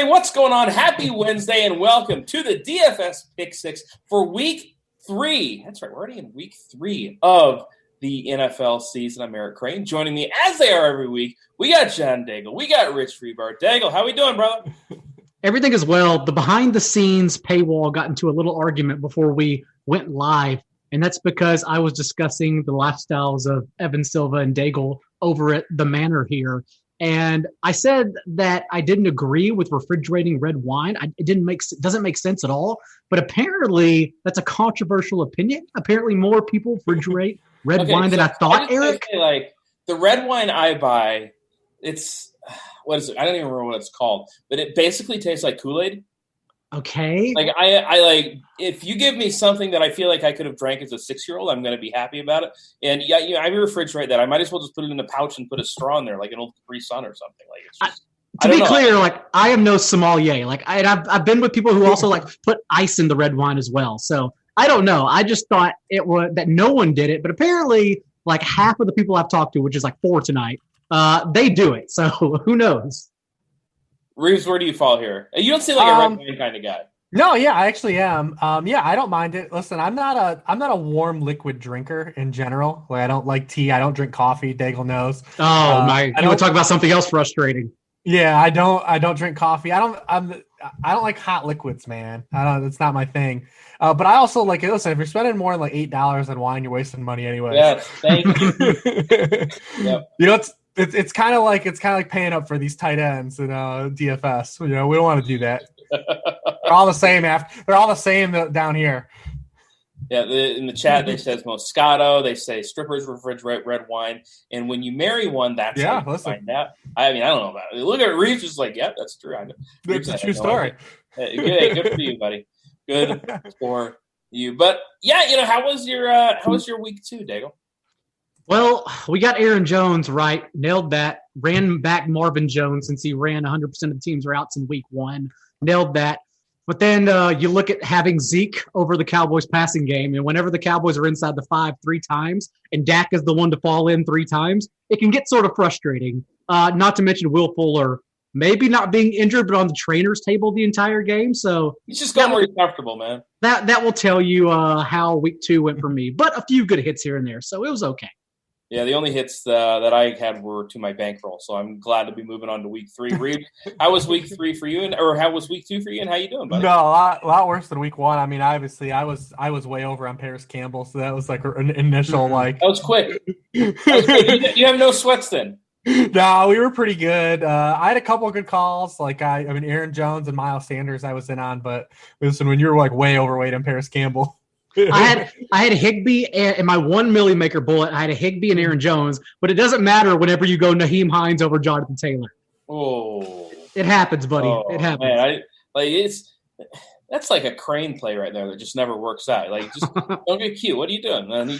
everybody. What's going on? Happy Wednesday and welcome to the DFS Pick 6 for Week 3. That's right. We're already in Week 3 of the NFL season. I'm Eric Crain. Joining me, as they are every week, we got John Daigle. We got Rich Hribar. Daigle, how we doing, brother? Everything is well. The behind-the-scenes paywall got into a little argument before we went live, and that's because I was discussing the lifestyles of Evan Silva and Daigle over at the Manor here. And I said that I didn't agree with refrigerating red wine. It doesn't make sense at all. But apparently, that's a controversial opinion. Apparently, more people refrigerate red wine than I thought, Eric. Like the red wine I buy, what is it? I don't even remember what it's called. But it basically tastes like Kool-Aid. Okay. Like I like if you give me something that I feel like I could have drank as a 6-year-old, I'm going to be happy about it. And I refrigerate that. I might as well just put it in a pouch and put a straw in there, like an old Capri Sun or something. Like it's just, to be clear, like I am no sommelier. Like I've been with people who also like put ice in the red wine as well. So I don't know. I just thought it was that no one did it, but apparently like half of the people I've talked to, which is like 4 tonight, they do it. So who knows? Reeves, where do you fall here? You don't seem like a red wine kind of guy. No, yeah, I actually am. Yeah, I don't mind it. Listen, I'm not a warm liquid drinker in general. Like I don't like tea. I don't drink coffee. Daigle knows. Oh my! You want to talk about something else frustrating? Yeah, I don't drink coffee. I don't like hot liquids, man. It's not my thing. But I also like it. Listen, if you're spending more than like $8 on wine, you're wasting money anyway. Yes, thank you. Yep. You know, it's kind of like paying up for these tight ends in DFS. You know, we don't want to do that. They're all the same. They're all the same down here. Yeah, in the chat they says Moscato. They say strippers refrigerate red wine, and when you marry one, that's how you find out. I mean, I don't know about it. Look at Reeves, just like, yeah, that's true. I know. It's a true story. Good for you, buddy. Good for you. But yeah, how was your week 2, Daigle? Well, we got Aaron Jones right, nailed that. Ran back Marvin Jones since he ran 100% of the teams are outs in week 1. Nailed that. But then you look at having Zeke over the Cowboys passing game, and whenever the Cowboys are inside the 5 3 times and Dak is the one to fall in 3 times, it can get sort of frustrating. Not to mention Will Fuller maybe not being injured, but on the trainer's table the entire game. So he's just got more comfortable, man. That will tell you how week 2 went for me. But a few good hits here and there, so it was okay. Yeah, the only hits that I had were to my bankroll, so I'm glad to be moving on to week 3. Reed, how was week 3 for you, or how was week 2 for you, and how you doing, buddy? No, a lot worse than week 1. I mean, obviously, I was way over on Paris Campbell, so that was like an initial like. That was quick. You have no sweats then. No, we were pretty good. I had a couple of good calls. Like I mean, Aaron Jones and Miles Sanders I was in on, but listen, when you're like way overweight on Paris Campbell. I had Higbee and my 1 Millie Maker bullet. I had a Higbee and Aaron Jones, but it doesn't matter whenever you go Naheem Hines over Jonathan Taylor. Oh, it happens, buddy. It happens. Man, that's like a Crain play right there that just never works out. Like, just don't get cute. What are you doing, man?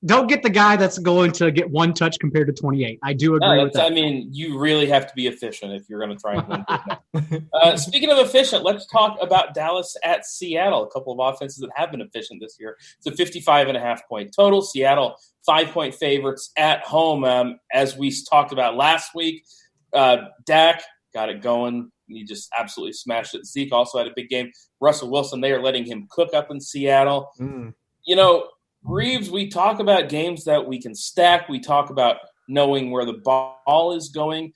Don't get the guy that's going to get 1 touch compared to 28. I do agree with that. I mean, you really have to be efficient if you're going to try and win. Speaking of efficient, let's talk about Dallas at Seattle. A couple of offenses that have been efficient this year. It's a 55.5 point total. Seattle 5-point favorites at home. As we talked about last week, Dak got it going. He just absolutely smashed it. Zeke also had a big game. Russell Wilson, they are letting him cook up in Seattle. Reeves, we talk about games that we can stack. We talk about knowing where the ball is going.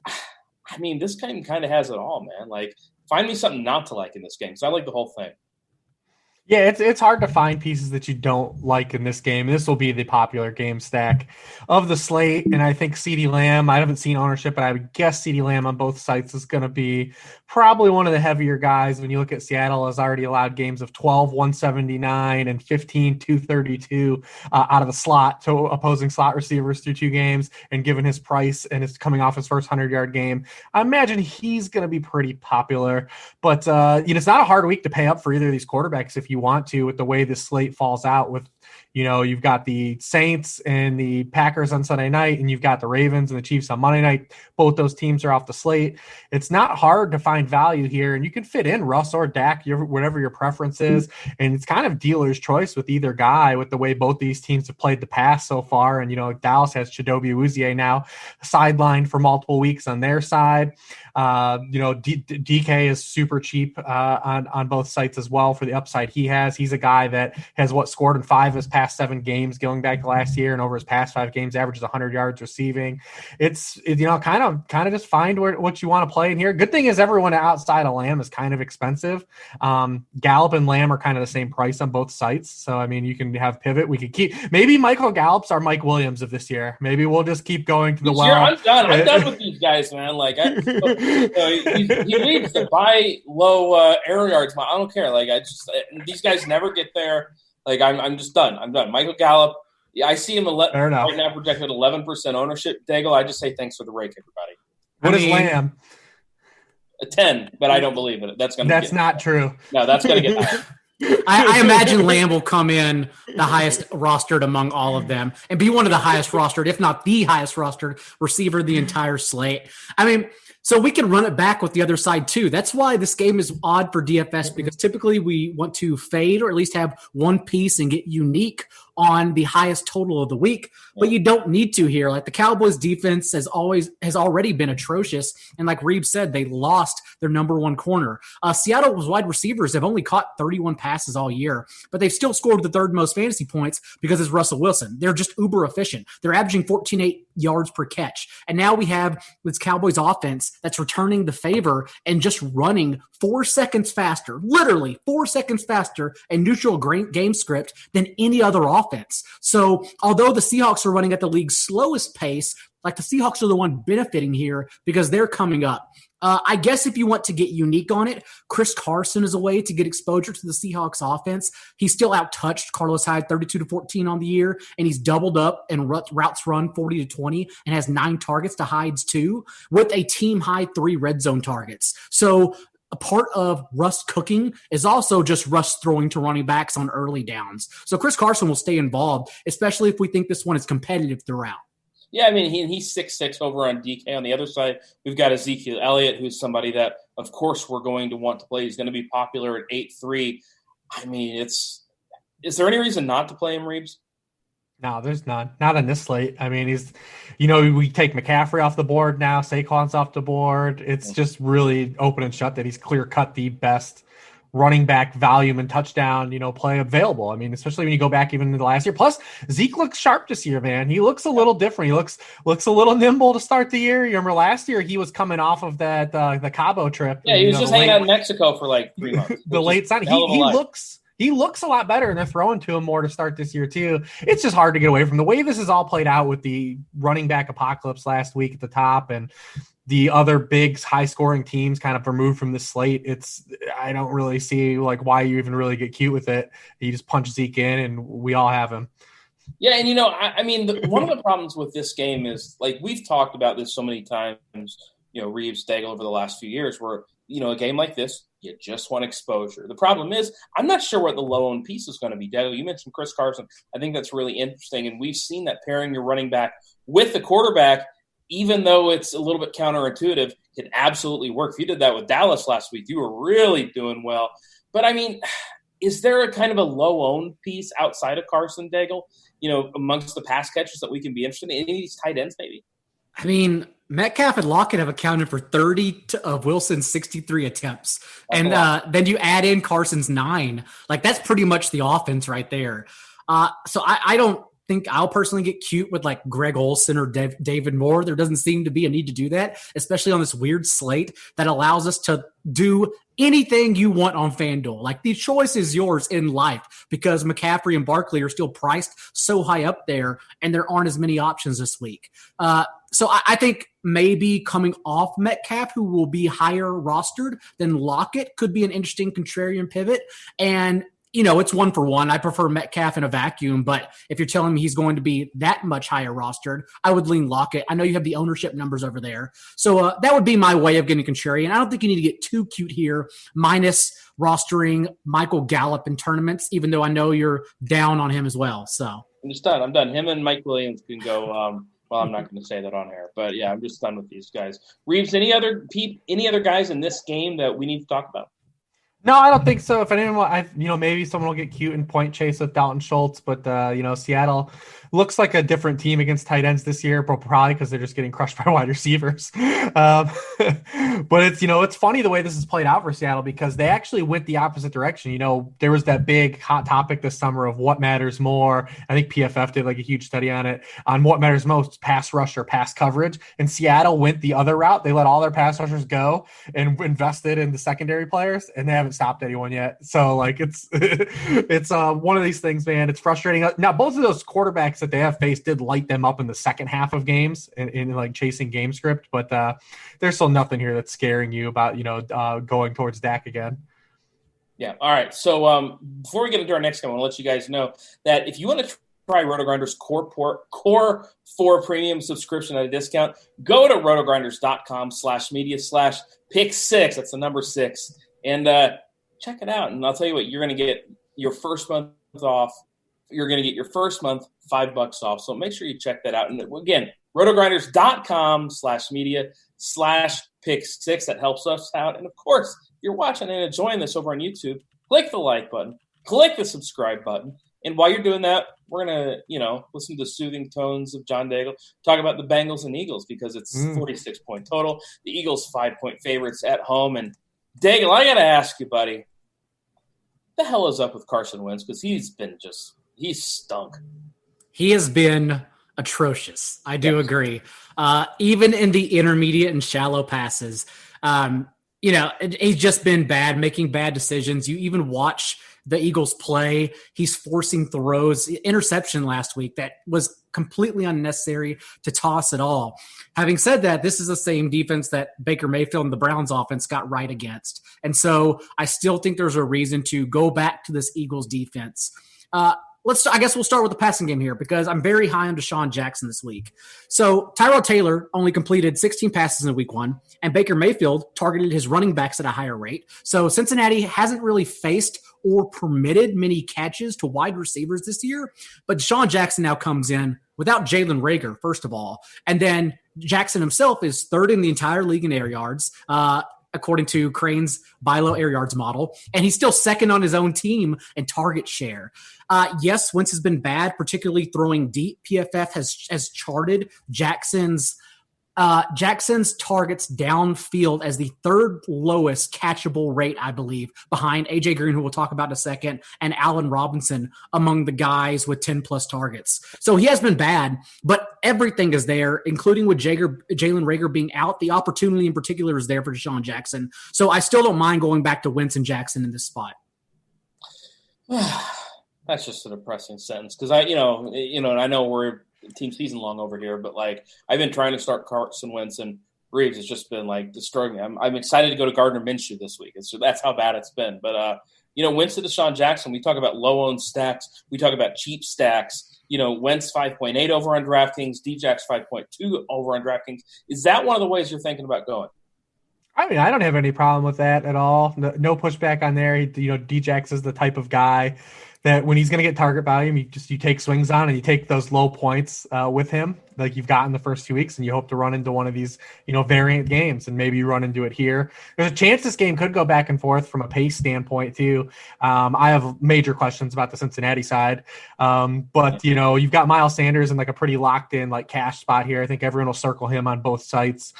I mean, this game kind of has it all, man. Like, find me something not to like in this game because I like the whole thing. Yeah, it's hard to find pieces that you don't like in this game. This will be the popular game stack of the slate, and I think CeeDee Lamb, I haven't seen ownership, but I would guess CeeDee Lamb on both sites is going to be probably one of the heavier guys. When you look at Seattle has already allowed games of 12, 179 and 15, 232 out of the slot to opposing slot receivers through 2 games, and given his price and it's coming off his first 100-yard game, I imagine he's going to be pretty popular. But it's not a hard week to pay up for either of these quarterbacks if you you want to with the way this slate falls out with, you've got the Saints and the Packers on Sunday night, and you've got the Ravens and the Chiefs on Monday night. Both those teams are off the slate. It's not hard to find value here, and you can fit in Russ or Dak, whatever your preference is. And it's kind of dealer's choice with either guy with the way both these teams have played the pass so far. And, Dallas has Chidobe Awuzie now sidelined for multiple weeks on their side. DK is super cheap on both sites as well for the upside he has. He's a guy that has scored in 5 of his past 7 games going back to last year, and over his past 5 games averages 100 yards receiving. It's kind of just find what you want to play in here. Good thing is everyone outside of Lamb is kind of expensive. Gallup and Lamb are kind of the same price on both sites. So, I mean, you can have pivot. We could keep maybe Michael Gallup's our Mike Williams of this year. Maybe we'll just keep going to the well. I'm done with these guys, man. Like, he leads the buy low air yards. I don't care. Like, these guys never get there. Like, I'm just done. I'm done. Michael Gallup. Yeah, I see him right now projected 11% ownership. Daigle, I just say thanks for the rake, everybody. What is Lamb? A 10, but I don't believe it. That's not true. No, that's going to get higher. I imagine Lamb will come in the highest rostered among all of them and be one of the highest rostered, if not the highest rostered receiver the entire slate. I mean, so we can run it back with the other side too. That's why this game is odd for DFS, because typically we want to fade or at least have one piece and get unique on the highest total of the week, but you don't need to here. Like, the Cowboys defense has already been atrocious. And like Reeb said, they lost their number 1 corner. Seattle's wide receivers have only caught 31 passes all year, but they've still scored the 3rd most fantasy points because it's Russell Wilson. They're just uber efficient. They're averaging 14.8 yards per catch. And now we have this Cowboys offense that's returning the favor and just running 4 seconds faster, literally 4 seconds faster in neutral game script than any other offense. So although the Seahawks are running at the league's slowest pace, like, the Seahawks are the one benefiting here because they're coming up. I guess if you want to get unique on it, Chris Carson is a way to get exposure to the Seahawks offense. He's still out-touched Carlos Hyde 32-14 on the year, and he's doubled up and routes run 40-20 and has 9 targets to Hyde's 2 with a team-high 3 red zone targets. So a part of Russ cooking is also just Russ throwing to running backs on early downs. So Chris Carson will stay involved, especially if we think this one is competitive throughout. Yeah, I mean, he's 6'6" over on DK. On the other side, we've got Ezekiel Elliott, who's somebody that, of course, we're going to want to play. He's going to be popular at 8'3". I mean, is there any reason not to play him, Reeves? No, there's none. Not on this slate. I mean, we take McCaffrey off the board now. Saquon's off the board. It's just really open and shut that he's clear-cut the best running back volume and touchdown, play available. I mean, especially when you go back even to the last year. Plus, Zeke looks sharp this year, man. He looks a little different. He looks a little nimble to start the year. You remember last year he was coming off of that the Cabo trip. Yeah, he was just hanging out in Mexico for like 3 months. The late sign. He looks a lot better, and they're throwing to him more to start this year too. It's just hard to get away from the way this is all played out with the running back apocalypse last week at the top and the other big high-scoring teams kind of removed from the slate. I don't really see like why you even really get cute with it. You just punch Zeke in, and we all have him. Yeah, and I mean, one of the problems with this game is, like, we've talked about this so many times, Reeves, Daigle over the last few years, where a game like this, you just want exposure. The problem is, I'm not sure what the low-owned piece is going to be. Daigle, you mentioned Chris Carson. I think that's really interesting, and we've seen that pairing your running back with the quarterback, even though it's a little bit counterintuitive, can absolutely work. If you did that with Dallas last week, you were really doing well. But, I mean, is there a kind of a low-owned piece outside of Carson, Daigle, amongst the pass catchers that we can be interested in? Any of these tight ends, maybe? I mean, Metcalf and Lockett have accounted for 30 of Wilson's 63 attempts. And then you add in Carson's 9. Like, that's pretty much the offense right there. So I don't think I'll personally get cute with like Greg Olsen or David Moore. There doesn't seem to be a need to do that, especially on this weird slate that allows us to do anything you want on FanDuel. Like, the choice is yours in life because McCaffrey and Barkley are still priced so high up there, and there aren't as many options this week. So I think maybe coming off Metcalf, who will be higher rostered than Lockett, could be an interesting contrarian pivot. And it's 1-for-1. I prefer Metcalf in a vacuum, but if you're telling me he's going to be that much higher rostered, I would lean Lockett. I know you have the ownership numbers over there. So that would be my way of getting contrarian. I don't think you need to get too cute here, minus rostering Michael Gallup in tournaments, even though I know you're down on him as well. So I'm just done. I'm done. Him and Mike Williams can go. Well, I'm not going to say that on air, but yeah, I'm just done with these guys. Reeves, any other guys in this game that we need to talk about? No, I don't think so. If anyone, maybe someone will get cute and point chase with Dalton Schultz, but Seattle looks like a different team against tight ends this year, probably because they're just getting crushed by wide receivers. But it's funny the way this is played out for Seattle because they actually went the opposite direction. There was that big hot topic this summer of what matters more. I think PFF did like a huge study on what matters most, pass rush or pass coverage. And Seattle went the other route. They let all their pass rushers go and invested in the secondary players, and they haven't stopped anyone yet. So it's one of these things, man. It's frustrating. Now, both of those quarterbacks that they have faced did light them up in the second half of games in like chasing game script, but there's still nothing here that's scaring you about going towards Dak again. Yeah. All right. So before we get into our next game, I want to let you guys know that if you want to try RotoGrinders Core4 Premium subscription at a discount, go to rotogrinders.com/media/pick6. That's the number 6. And check it out. And I'll tell you what, you're going to get your first month off. You're going to get your first month $5 off. So make sure you check that out. And again, rotogrinders.com/media/pick6. That helps us out. And of course, if you're watching and enjoying this over on YouTube, click the like button, click the subscribe button. And while you're doing that, we're going to, listen to the soothing tones of John Daigle, talk about the Bengals and Eagles because it's 46-point total. The Eagles 5-point favorites at home. And Daigle, I got to ask you, buddy, what the hell is up with Carson Wentz? Because he's stunk. He has been atrocious. I do agree. Even in the intermediate and shallow passes, he's just been bad, making bad decisions. You even watch the Eagles play. He's forcing throws, interception last week that was completely unnecessary to toss at all. Having said that, this is the same defense that Baker Mayfield and the Browns offense got right against. And so I still think there's a reason to go back to this Eagles defense. I guess we'll start with the passing game here because I'm very high on Deshaun Jackson this week. So Tyrod Taylor only completed 16 passes in week 1, and Baker Mayfield targeted his running backs at a higher rate. So Cincinnati hasn't really faced or permitted many catches to wide receivers this year, but Deshaun Jackson now comes in without Jalen Reagor, first of all. And then Jackson himself is third in the entire league in air yards, according to Crain's Bilo air yards model, and he's still second on his own team in target share. Yes, Wentz has been bad, particularly throwing deep. PFF has charted Jackson's targets downfield as the third lowest catchable rate, I believe, behind A.J. Green, who we'll talk about in a second, and Allen Robinson among the guys with 10-plus targets. So he has been bad, but everything is there, including with Jalen Reagor being out. The opportunity in particular is there for Deshaun Jackson. So I still don't mind going back to Wentz and Jackson in this spot. That's just a depressing sentence because I know we're team season long over here, but I've been trying to start Carson Wentz and Reeves has just been destroying me. I'm excited to go to Gardner Minshew this week. So that's how bad it's been. But Wentz to Deshaun Jackson, we talk about low owned stacks, we talk about cheap stacks. Wentz 5.8 over on DraftKings, Djax 5.2 over on DraftKings. Is that one of the ways you're thinking about going? I mean, I don't have any problem with that at all. No pushback on there. Djax is the type of guy that when he's going to get target volume, you take swings on and you take those low points with him like you've gotten the first 2 weeks, and you hope to run into one of these, variant games, and maybe you run into it here. There's a chance this game could go back and forth from a pace standpoint too. I have major questions about the Cincinnati side, but you've got Miles Sanders in a pretty locked in cash spot here. I think everyone will circle him on both sites.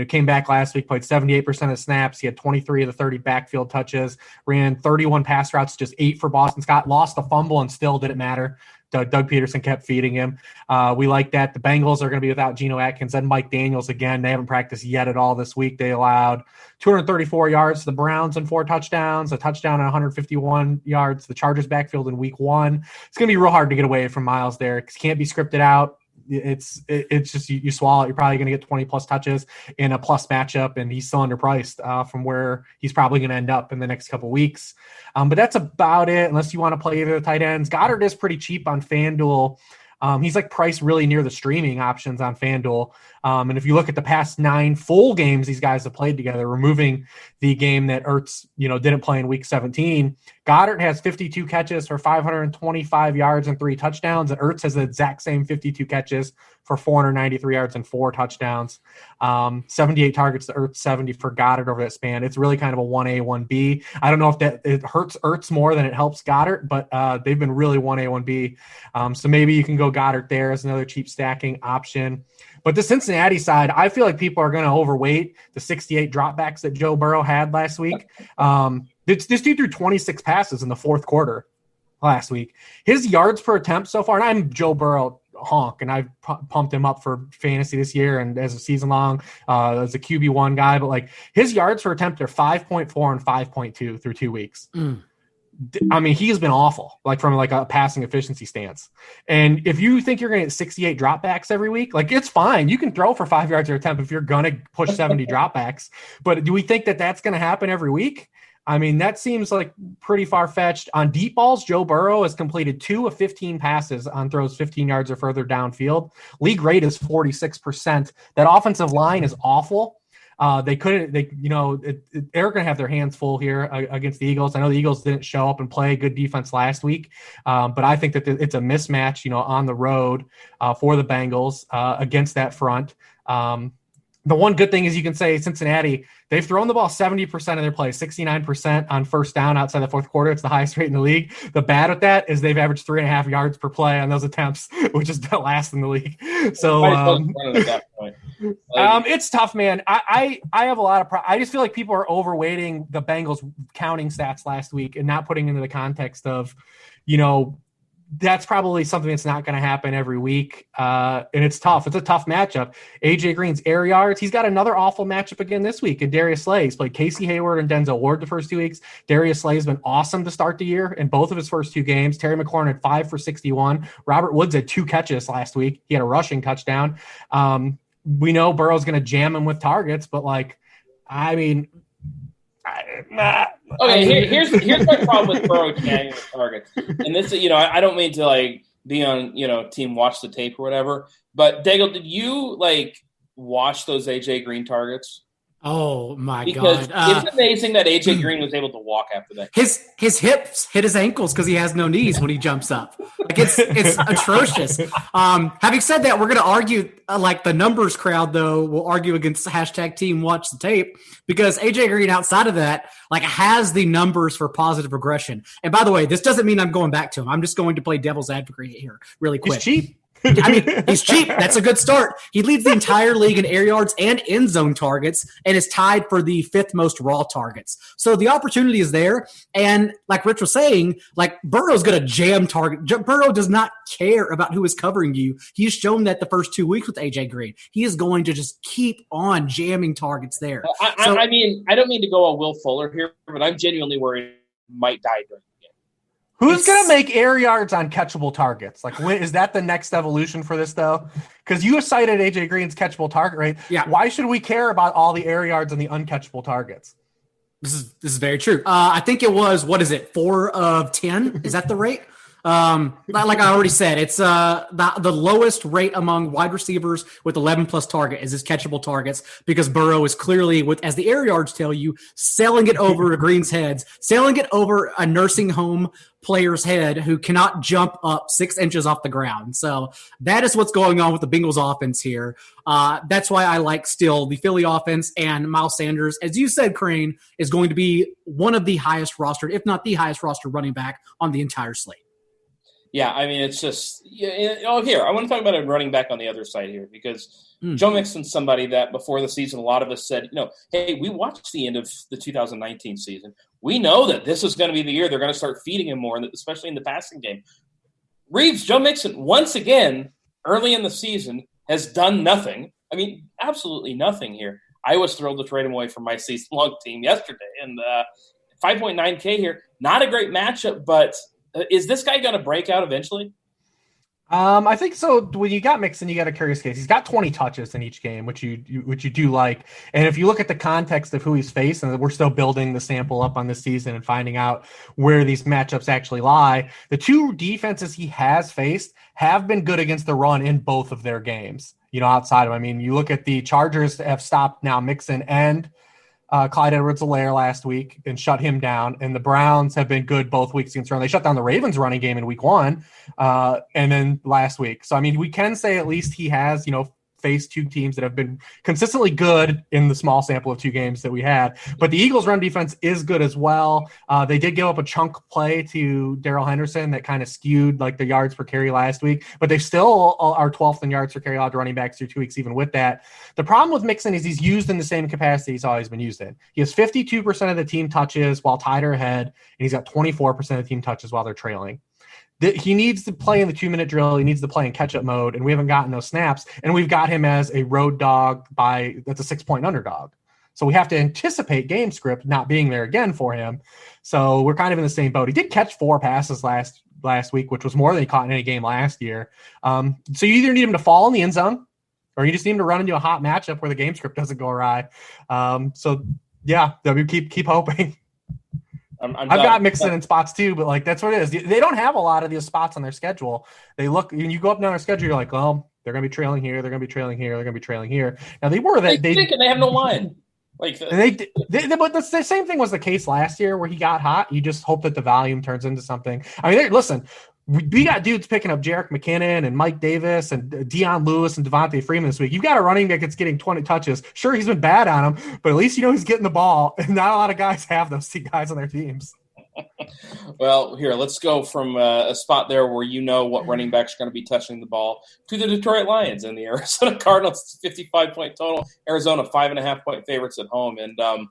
Came back last week, played 78% of snaps. He had 23 of the 30 backfield touches, ran 31 pass routes, just 8 for Boston Scott, lost a fumble and still didn't matter. Doug Peterson kept feeding him. We like that. The Bengals are going to be without Geno Atkins and Mike Daniels again. They haven't practiced yet at all this week. They allowed 234 yards to the Browns and 4 touchdowns, a touchdown and 151 yards. The Chargers backfield in week 1. It's going to be real hard to get away from Miles there because he can't be scripted out. it's just you swallow it. You're probably going to get 20 plus touches in a plus matchup, and he's still underpriced from where he's probably going to end up in the next couple weeks. But that's about it, unless you want to play either the tight ends. Goddard is pretty cheap on FanDuel. He's like priced really near the streaming options on FanDuel. And if you look at the past 9 full games these guys have played together, removing the game that Ertz, didn't play in week 17, Goddard has 52 catches for 525 yards and 3 touchdowns. And Ertz has the exact same 52 catches for 493 yards and 4 touchdowns. 78 targets to Ertz, 70 for Goddard over that span. It's really kind of a 1A, 1B. I don't know if it hurts Ertz more than it helps Goddard, but they've been really 1A, 1B. So maybe you can go Goddard there as another cheap stacking option. But the Cincinnati side, I feel like people are going to overweight the 68 dropbacks that Joe Burrow had last week. This dude threw 26 passes in the fourth quarter last week. His yards per attempt so far, and I'm Joe Burrow honk, and I've pumped him up for fantasy this year and as a season long as a QB1 guy, but like his yards per attempt are 5.4 and 5.2 through 2 weeks. I mean, he has been awful, like from like a passing efficiency stance. And if you think you're going to get 68 dropbacks every week, like it's fine. You can throw for 5 yards per attempt if you're going to push 70 dropbacks. But do we think that that's going to happen every week? I mean, that seems like pretty far-fetched. On deep balls, Joe Burrow has completed 2 of 15 passes on throws 15 yards or further downfield. League rate is 46%. That offensive line is awful. They're going to have their hands full here against the Eagles. I know the Eagles didn't show up and play good defense last week, but I think that it's a mismatch, on the road for the Bengals against that front. The one good thing is you can say Cincinnati, they've thrown the ball 70% of their plays, 69% on first down outside the fourth quarter. It's the highest rate in the league. The bad with that is they've averaged 3.5 yards per play on those attempts, which is the last in the league. So it's tough, man. I have a lot of I just feel like people are overweighting the Bengals counting stats last week and not putting into the context of, that's probably something that's not going to happen every week. And it's tough. It's a tough matchup. AJ Green's air yards. He's got another awful matchup again this week. And Darius Slay. He's played Casey Hayward and Denzel Ward the first 2 weeks. Darius Slay has been awesome to start the year in both of his first 2 games. Terry McLaurin had 5 for 61. Robert Woods had 2 catches last week. He had a rushing touchdown. We know Burrow's going to jam him with targets, but here's my problem with Burrow jamming with targets. And this, I don't mean to be on, team watch the tape or whatever, but Daigle, did you watch those AJ Green targets? Oh my because God! It's amazing that AJ Green was able to walk after that. His hips hit his ankles because he has no knees when he jumps up. It's atrocious. Having said that, we're going to argue the numbers crowd though will argue against hashtag team watch the tape because AJ Green outside of that has the numbers for positive regression. And by the way, this doesn't mean I'm going back to him. I'm just going to play devil's advocate here really quick. He's cheap. He's cheap. That's a good start. He leads the entire league in air yards and end zone targets and is tied for the 5th most raw targets. So the opportunity is there. And like Rich was saying, Burrow's going to jam target. Burrow does not care about who is covering you. He's shown that the first 2 weeks with AJ Green. He is going to just keep on jamming targets there. I don't mean to go on Will Fuller here, but I'm genuinely worried he might die during. Who's going to make air yards on catchable targets? Is that the next evolution for this, though? Because you cited AJ Green's catchable target rate. Yeah. Why should we care about all the air yards and the uncatchable targets? This is very true. I think it was, 4 of 10? Is that the rate? Like I already said, it's the lowest rate among wide receivers with 11 plus target is his catchable targets because Burrow is clearly, as the air yards tell you, selling it over to Green's heads, selling it over a nursing home player's head who cannot jump up 6 inches off the ground. So that is what's going on with the Bengals offense here. That's why I like still the Philly offense, and Miles Sanders, as you said, Crain, is going to be one of the highest rostered, if not the highest rostered running back on the entire slate. Yeah, I mean, it's just here. I want to talk about a running back on the other side here because Joe Mixon's somebody that before the season, a lot of us said, hey, we watched the end of the 2019 season. We know that this is going to be the year they're going to start feeding him more, especially in the passing game. Joe Mixon, once again, early in the season, has done nothing. I mean, absolutely nothing here. I was thrilled to trade him away from my season-long team yesterday. And 5.9K here, not a great matchup, but is this guy going to break out eventually? I think so. When you got Mixon, you got a curious case. He's got 20 touches in each game, which you do like. And if you look at the context of who he's faced, and we're still building the sample up on this season and finding out where these matchups actually lie, the two defenses he has faced have been good against the run in both of their games. Outside of, you look at the Chargers have stopped now Mixon and Clyde Edwards-Helaire last week and shut him down. And the Browns have been good both weeks against run. They shut down the Ravens running game in week 1 and then last week. So, we can say at least he has, faced two teams that have been consistently good in the small sample of two games that we had. But the Eagles' run defense is good as well. They did give up a chunk play to Darrell Henderson that kind of skewed like the yards per carry last week, but they still are 12th in yards per carry allowed to running backs through 2 weeks even with that. The problem with Mixon is he's used in the same capacity he's always been used in. He has 52% of the team touches while tied or ahead, and he's got 24% of the team touches while they're trailing. He needs to play in the 2-minute drill. He needs to play in catch-up mode, and we haven't gotten those snaps. And we've got him as a road dog that's a 6-point underdog. So we have to anticipate game script not being there again for him. So we're kind of in the same boat. He did catch 4 passes last week, which was more than he caught in any game last year. So you either need him to fall in the end zone, or you just need him to run into a hot matchup where the game script doesn't go awry. So yeah, keep hoping. I've got Mixon in spots too, but that's what it is. They don't have a lot of these spots on their schedule. They look, when you go up and down their schedule, you're like, well, they're going to be trailing here. They're going to be trailing here. They're going to be trailing here. Now they have no line. But the same thing was the case last year where he got hot. You just hope that the volume turns into something. Listen, we got dudes picking up Jerick McKinnon and Mike Davis and Deion Lewis and Devontae Freeman this week. You've got a running back that's getting 20 touches. Sure, he's been bad on them, but at least he's getting the ball. And not a lot of guys have those two guys on their teams. Well, here, let's go from a spot there where what running backs are going to be touching the ball to the Detroit Lions and the Arizona Cardinals. 55-point total. Arizona 5.5-point favorites at home. And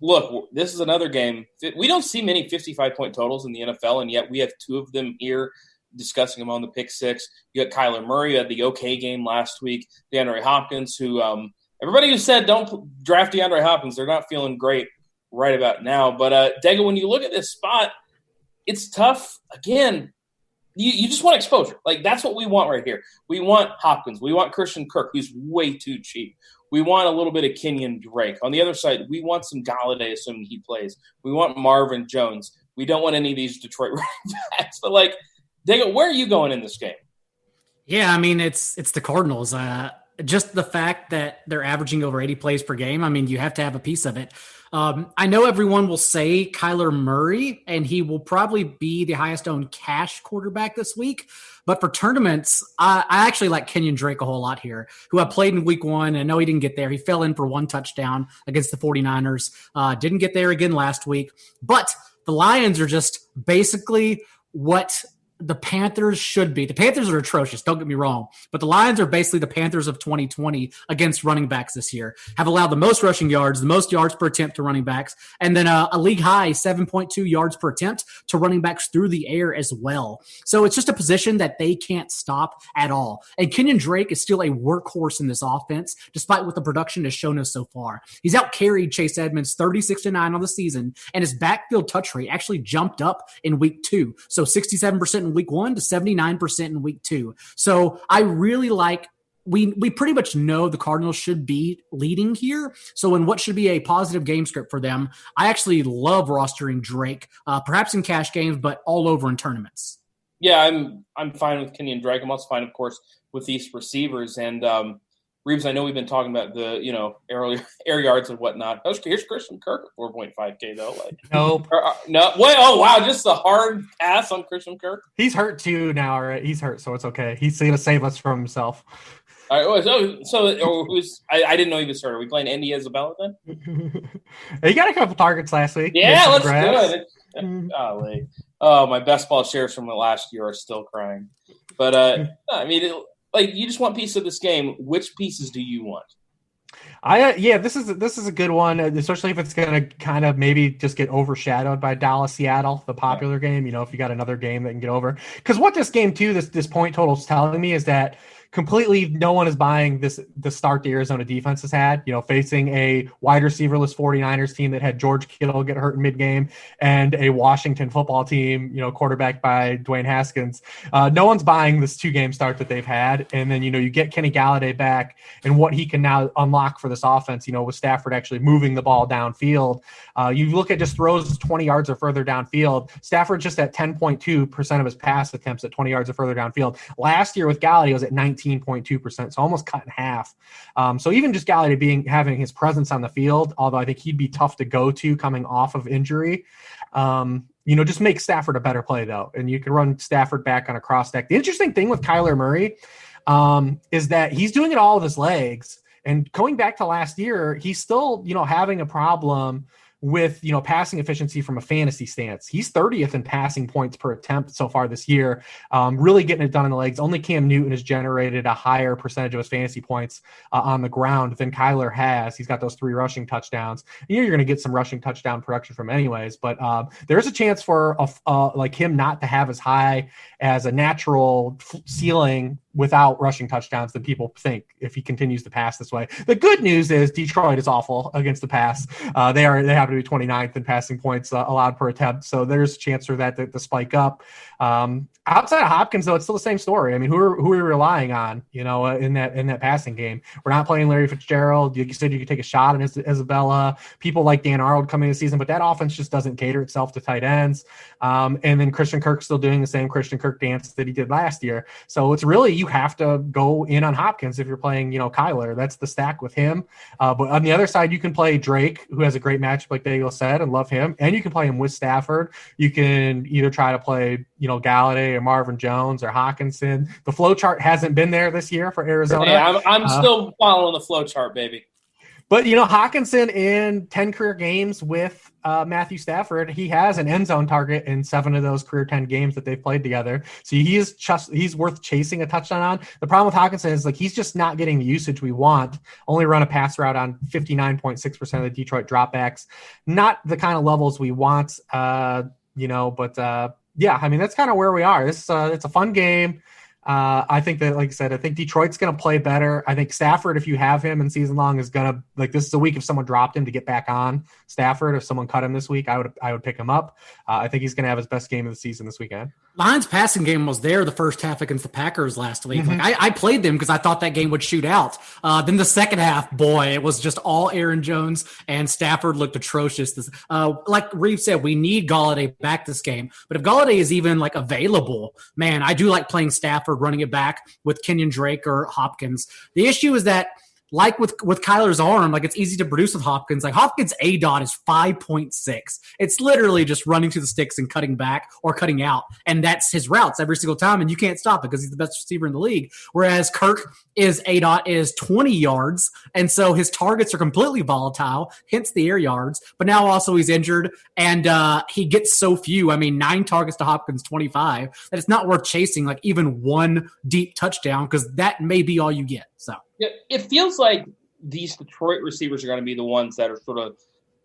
look, this is another game. We don't see many 55-point totals in the NFL, and yet we have two of them here discussing them on the Pick Six. You got Kyler Murray, who had the okay game last week. DeAndre Hopkins, who everybody who said don't draft DeAndre Hopkins, they're not feeling great right about now. But, Daigle, when you look at this spot, it's tough. Again, you just want exposure. That's what we want right here. We want Hopkins. We want Christian Kirk, who's way too cheap. We want a little bit of Kenyon Drake. On the other side, we want some Galladay, assuming he plays. We want Marvin Jones. We don't want any of these Detroit running backs. But, Daigle, where are you going in this game? Yeah, it's the Cardinals. Just the fact that they're averaging over 80 plays per game, you have to have a piece of it. I know everyone will say Kyler Murray, and he will probably be the highest owned cash quarterback this week. But for tournaments, I actually like Kenyon Drake a whole lot here, who I played in week 1. I know he didn't get there. He fell in for 1 touchdown against the 49ers. Didn't get there again last week. But the Lions are just basically what the Panthers should be. The Panthers are atrocious, don't get me wrong, but the Lions are basically the Panthers of 2020 against running backs this year. Have allowed the most rushing yards, the most yards per attempt to running backs, and then a league high 7.2 yards per attempt to running backs through the air as well. So it's just a position that they can't stop at all. And Kenyon Drake is still a workhorse in this offense, despite what the production has shown us so far. He's out-carried Chase Edmonds 36-9 on the season, and his backfield touch rate actually jumped up in week 2. So 67% in week 1 to 79% in week 2. So I really like, we pretty much know the Cardinals should be leading here. So in what should be a positive game script for them, I actually love rostering Drake, perhaps in cash games, but all over in tournaments. Yeah, I'm fine with Kenyon Drake. I'm also fine, of course, with these receivers. And Reeves, I know we've been talking about the, air yards and whatnot. Here's Christian Kirk at 4.5K though. Nope. No. Wait. Oh wow, just a hard pass on Christian Kirk. He's hurt too now. Right? He's hurt, so it's okay. He's going to save us from himself. All right. So who's? I didn't know he was hurt. Are we playing Andy Isabella then? He got a couple targets last week. Yeah, let's do it. Golly. Oh, my best ball shares from the last year are still crying. But you just want piece of this game. Which pieces do you want? This is a good one, especially if it's going to kind of maybe just get overshadowed by Dallas-Seattle, the popular game. If you got another game that can get over. Because what this game too, this point total is telling me is that completely no one is buying the start the Arizona defense has had, facing a wide receiverless 49ers team that had George Kittle get hurt in mid-game and a Washington football team, quarterbacked by Dwayne Haskins. No one's buying this 2-game start that they've had. And then, you get Kenny Galladay back and what he can now unlock for this offense, with Stafford actually moving the ball downfield. You look at just throws 20 yards or further downfield. Stafford's just at 10.2% of his pass attempts at 20 yards or further downfield. Last year with Galladay was at 19.2%, so almost cut in half. So even just Galladay having his presence on the field, although I think he'd be tough to go to coming off of injury, just make Stafford a better play though. And you can run Stafford back on a cross stack. The interesting thing with Kyler Murray is that he's doing it all with his legs. And going back to last year, he's still, having a problem with, passing efficiency from a fantasy stance. He's 30th in passing points per attempt so far this year, really getting it done in the legs. Only Cam Newton has generated a higher percentage of his fantasy points on the ground than Kyler has. He's got those 3 rushing touchdowns. You're going to get some rushing touchdown production from anyways, but there's a chance for like him not to have as high as a natural ceiling without rushing touchdowns than people think if he continues to pass this way. The good news is Detroit is awful against the pass. They happen to be 29th in passing points allowed per attempt. So there's a chance for that to spike up. Outside of Hopkins, though, it's still the same story. I mean, who are we relying on, in that passing game? We're not playing Larry Fitzgerald. You said you could take a shot on Isabella. People like Dan Arnold coming this season, but that offense just doesn't cater itself to tight ends. And then Christian Kirk's still doing the same Christian Kirk dance that he did last year. So it's really, you have to go in on Hopkins if you're playing, Kyler. That's the stack with him. But on the other side, you can play Drake, who has a great matchup, like Daigle said, and love him. And you can play him with Stafford. You can either try to play, Galladay or Marvin Jones or Hawkinson. The flow chart hasn't been there this year for Arizona. Hey, I'm still following the flow chart, baby. But, Hawkinson in 10 career games with Matthew Stafford, he has an end zone target in 7 of those career 10 games that they've played together. So he's worth chasing a touchdown on. The problem with Hawkinson is he's just not getting the usage we want. Only run a pass route on 59.6% of the Detroit dropbacks. Not the kind of levels we want, yeah, I mean, that's kind of where we are. It's a fun game. I think that, like I said, I think Detroit's going to play better. I think Stafford, if you have him in season long, is going to this is a week if someone dropped him to get back on Stafford. If someone cut him this week, I would pick him up. I think he's going to have his best game of the season this weekend. Lions passing game was there the first half against the Packers last week. Mm-hmm. I played them because I thought that game would shoot out. Then the second half, boy, it was just all Aaron Jones, and Stafford looked atrocious. Like Reeves said, we need Galladay back this game. But if Galladay is even available, man, I do like playing Stafford, running it back with Kenyon Drake or Hopkins. The issue is that, like with Kyler's arm, it's easy to produce with Hopkins. Hopkins' ADOT is 5.6. It's literally just running to the sticks and cutting back or cutting out. And that's his routes every single time. And you can't stop it because he's the best receiver in the league. Whereas his ADOT is 20 yards. And so his targets are completely volatile, hence the air yards. But now also he's injured and he gets so few. 9 targets to Hopkins, 25, that it's not worth chasing even one deep touchdown because that may be all you get. So. It feels like these Detroit receivers are going to be the ones that are sort of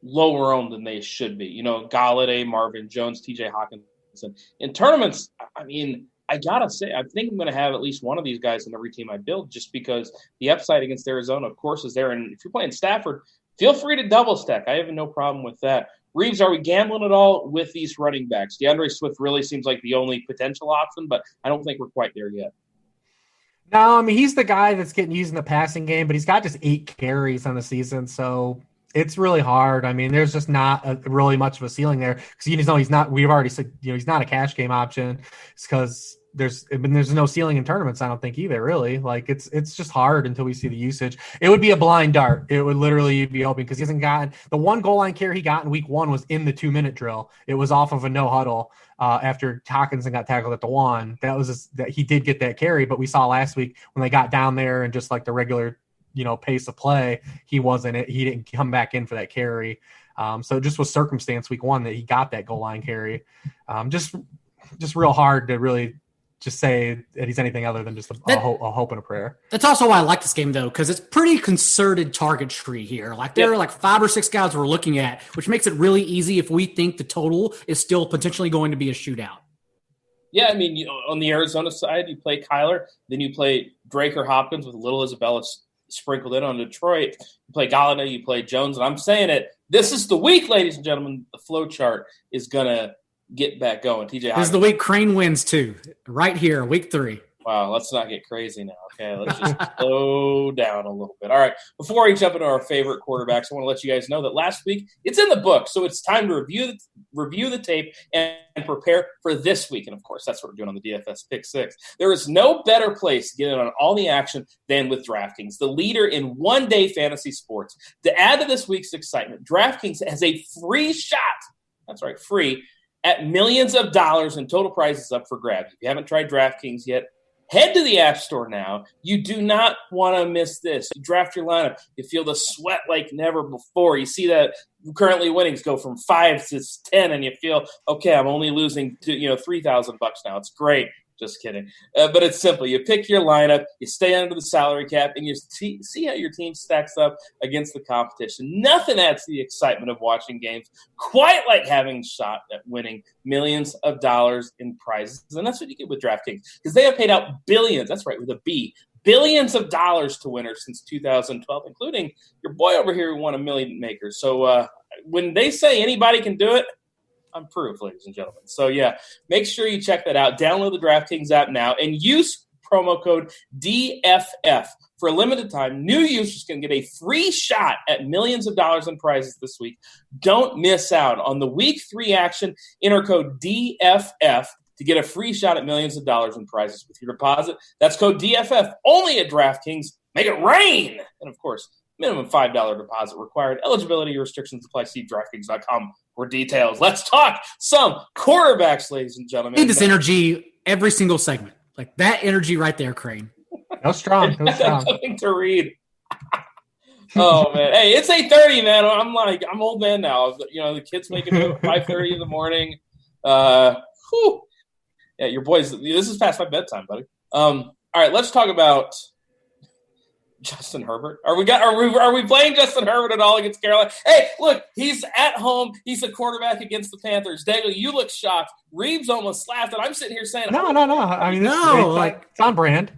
lower owned than they should be. Galladay, Marvin Jones, TJ Hawkinson. In tournaments, I got to say, I think I'm going to have at least one of these guys in every team I build just because the upside against Arizona, of course, is there. And if you're playing Stafford, feel free to double stack. I have no problem with that. Reeves, are we gambling at all with these running backs? DeAndre Swift really seems like the only potential option, but I don't think we're quite there yet. No, he's the guy that's getting used in the passing game, but he's got just 8 carries on the season, so it's really hard. There's just not really much of a ceiling there because he's not. We've already said he's not a cash game option. It's because there's no ceiling in tournaments. I don't think either. Really, it's just hard until we see the usage. It would be a blind dart. It would literally be hoping because he hasn't gotten the one goal line carry he got in week 1 was in the 2-minute drill. It was off of a no huddle. After Hawkinson got tackled at the 1, that he did get that carry, but we saw last week when they got down there and just the regular, pace of play, he didn't come back in for that carry. So it just was circumstance week 1 that he got that goal line carry. Just real hard to really just say that he's anything other than just a hope and a prayer. That's also why I like this game, though, because it's pretty concerted target tree here. There are 5 or 6 guys we're looking at, which makes it really easy if we think the total is still potentially going to be a shootout. Yeah, I mean, on the Arizona side, you play Kyler, then you play Drake or Hopkins with little Isabella sprinkled in on Detroit. You play Galladay, you play Jones, and I'm saying it. This is the week, ladies and gentlemen. The flow chart is gonna get back going. TJ, this is the week Crain wins too, right here, week 3. Wow, let's not get crazy now. Okay, let's just slow down a little bit. All right, before we jump into our favorite quarterbacks, I want to let you guys know that last week it's in the book, so it's time to review the tape and prepare for this week. And of course, that's what we're doing on the DFS Pick 6. There is no better place to get in on all the action than with DraftKings, the leader in one-day fantasy sports. To add to this week's excitement, DraftKings has a free shot. That's right, free at millions of dollars in total prizes up for grabs. If you haven't tried DraftKings yet, head to the App Store now. You do not want to miss this. You draft your lineup. You feel the sweat like never before. You see that currently winnings go from 5 to 10, and you feel, okay, I'm only losing to, $3,000 now. It's great. Just kidding. But it's simple. You pick your lineup, you stay under the salary cap, and you see how your team stacks up against the competition. Nothing adds to the excitement of watching games quite like having a shot at winning millions of dollars in prizes. And that's what you get with DraftKings, because they have paid out billions, that's right, with a B, billions of dollars to winners since 2012, including your boy over here who won a Million Maker. So when they say anybody can do it, I'm proof, ladies and gentlemen. So, yeah, make sure you check that out. Download the DraftKings app now and use promo code DFF. For a limited time, new users can get a free shot at millions of dollars in prizes this week. Don't miss out on the Week 3 action. Enter code DFF to get a free shot at millions of dollars in prizes with your deposit. That's code DFF only at DraftKings. Make it rain! And, of course, minimum $5 deposit required. Eligibility restrictions apply. See DraftKings.com for details. Let's talk some quarterbacks, ladies and gentlemen. I need this energy every single segment. Like that energy right there, Crain. No strong. Nothing to read. Oh, man. Hey, it's 8:30, man. I'm old man now. The kids make it at 5:30 in the morning. Yeah, your boys, this is past my bedtime, buddy. All right, let's talk about Justin Herbert. Are we playing Justin Herbert at all against Carolina? Hey, look, he's at home. He's a quarterback against the Panthers. Daigle, you look shocked. Reeves almost laughed, and I'm sitting here saying, No. I mean, it's on brand.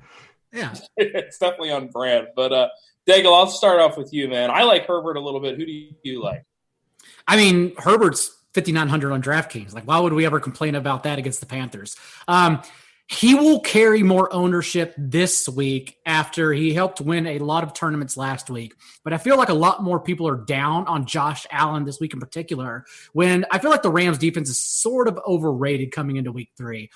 Yeah, it's definitely on brand. But Daigle, I'll start off with you, man. I like Herbert a little bit. Who do you like? I mean, Herbert's 5,900 on DraftKings. Like, why would we ever complain about that against the Panthers? He will carry more ownership this week after he helped win a lot of tournaments last week. But I feel like a lot more people are down on Josh Allen this week in particular, when I feel like the Rams defense is sort of overrated coming into week 3.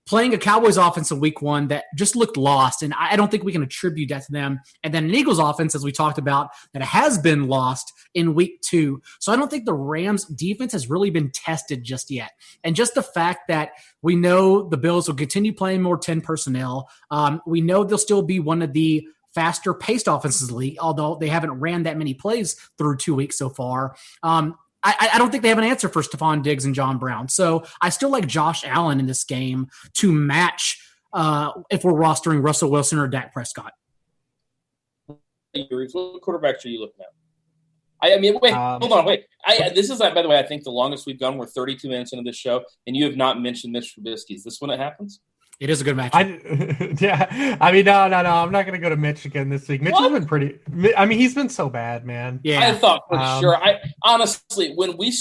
Playing a Cowboys offense in week 1 that just looked lost, and I don't think we can attribute that to them. And then an Eagles offense, as we talked about, that has been lost in week 2. So I don't think the Rams defense has really been tested just yet. And just the fact that we know the Bills will continue playing more 10 personnel. We know they'll still be one of the faster paced offenses in the league, although they haven't ran that many plays through 2 weeks so far. I don't think they have an answer for Stephon Diggs and John Brown. So I still like Josh Allen in this game to match if we're rostering Russell Wilson or Dak Prescott. What quarterbacks are you looking at? Hold on. This is, by the way, I think the longest we've gone. We're 32 minutes into this show, and you have not mentioned Mitch Trubisky. Is this when it happens? It is a good match. No. I'm not going to go to Mitch again this week. Mitch has been pretty. I mean, he's been so bad, man. Yeah, I thought for sure. Honestly, when we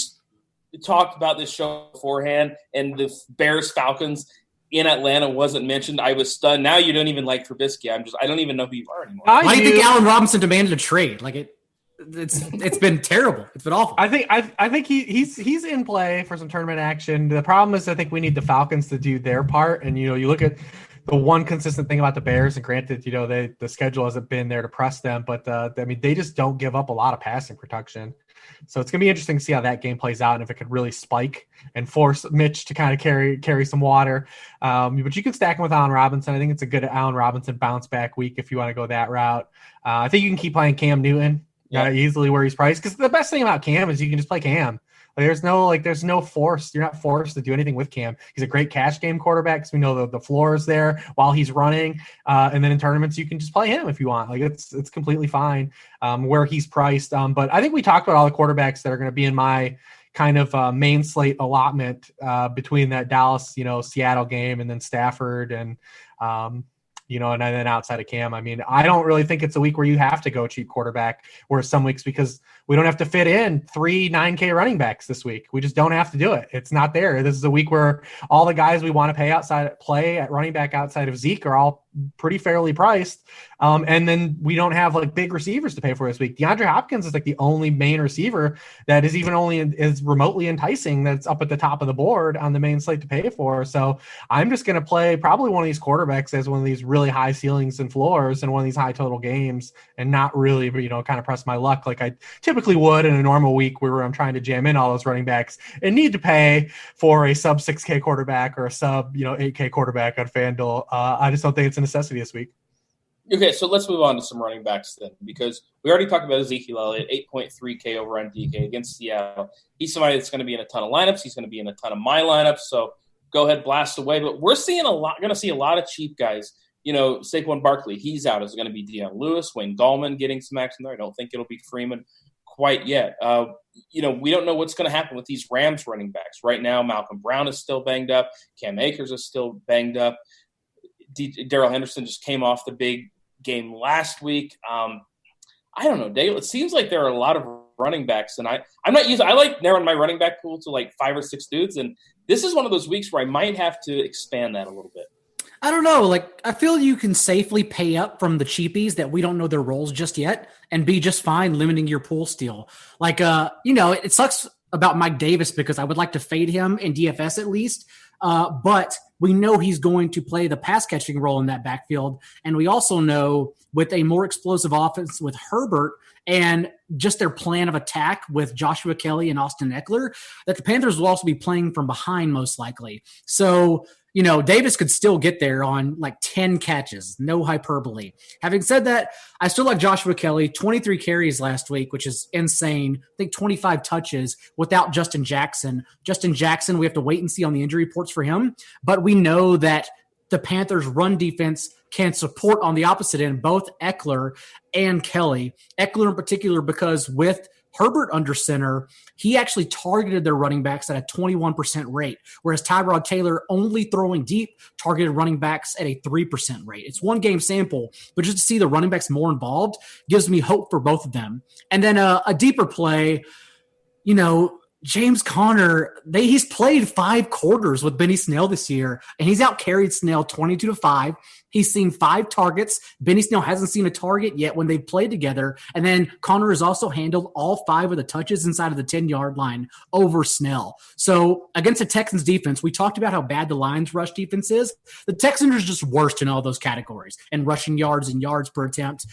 talked about this show beforehand, and the Bears Falcons in Atlanta wasn't mentioned, I was stunned. Now you don't even like Trubisky. I don't even know who you are anymore. Why do you think Allen Robinson demanded a trade? It's been terrible. It's been awful. I think he's in play for some tournament action. The problem is I think we need the Falcons to do their part. And you look at the one consistent thing about the Bears, and granted, the schedule hasn't been there to press them, but they just don't give up a lot of passing production. So it's gonna be interesting to see how that game plays out, and if it could really spike and force Mitch to kind of carry some water. But you can stack him with Allen Robinson. I think it's a good Allen Robinson bounce back week if you want to go that route. I think you can keep playing Cam Newton. Easily where he's priced, because the best thing about Cam is you can just play Cam. There's no force. You're not forced to do anything with Cam. He's a great cash game quarterback, because we know the floor is there while he's running. And then in tournaments, you can just play him if you want. It's completely fine where he's priced. But I think we talked about all the quarterbacks that are going to be in my kind of main slate allotment between that Dallas, Seattle game and then Stafford and and then outside of Cam. I mean, I don't really think it's a week where you have to go cheap quarterback, whereas some weeks, because we don't have to fit in 3 9K running backs this week. We just don't have to do it. It's not there. This is a week where all the guys we want to play at running back outside of Zeke are all pretty fairly priced. And then we don't have like big receivers to pay for this week. DeAndre Hopkins is like the only main receiver that is even is remotely enticing that's up at the top of the board on the main slate to pay for. So I'm just going to play probably one of these quarterbacks as one of these really high ceilings and floors and one of these high total games and not really, kind of press my luck like I typically would in a normal week where I'm trying to jam in all those running backs and need to pay for a sub 6K quarterback or a sub, 8K quarterback on FanDuel. I just don't think it's a necessity this week. Okay, so let's move on to some running backs then, because we already talked about Ezekiel Elliott, 8.3K over on DK against Seattle. He's somebody that's going to be in a ton of lineups. He's going to be in a ton of my lineups, so go ahead, blast away. But we're going to see a lot of cheap guys. Saquon Barkley, he's out. Is it going to be Deion Lewis, Wayne Gallman getting some action there? I don't think it'll be Freeman quite yet. We don't know what's going to happen with these Rams running backs. Right now, Malcolm Brown is still banged up. Cam Akers is still banged up. Darrell Henderson just came off the big game last week. I don't know, Daigle. It seems like there are a lot of running backs, and I like narrowing my running back pool to like 5 or 6 dudes, and this is one of those weeks where I might have to expand that a little bit. I don't know. Like, I feel you can safely pay up from the cheapies that we don't know their roles just yet and be just fine limiting your pool steal. Like, it sucks about Mike Davis because I would like to fade him in DFS at least. But we know he's going to play the pass catching role in that backfield. And we also know with a more explosive offense with Herbert and just their plan of attack with Joshua Kelly and Austin Eckler, that the Panthers will also be playing from behind most likely. So, Davis could still get there on like 10 catches, no hyperbole. Having said that, I still like Joshua Kelly, 23 carries last week, which is insane. I think 25 touches without Justin Jackson. Justin Jackson, we have to wait and see on the injury reports for him, but we know that the Panthers' run defense can support on the opposite end, both Eckler and Kelly. Eckler in particular, because with Herbert under center, he actually targeted their running backs at a 21% rate, whereas Tyrod Taylor, only throwing deep, targeted running backs at a 3% rate. It's one game sample, but just to see the running backs more involved gives me hope for both of them. And then a deeper play, James Conner, he's played 5 quarters with Benny Snell this year, and he's outcarried Snell 22-5. He's seen 5 targets. Benny Snell hasn't seen a target yet when they've played together. And then Conner has also handled all 5 of the touches inside of the 10-yard line over Snell. So against the Texans defense, we talked about how bad the Lions rush defense is. The Texans are just worst in all those categories and rushing yards and yards per attempt.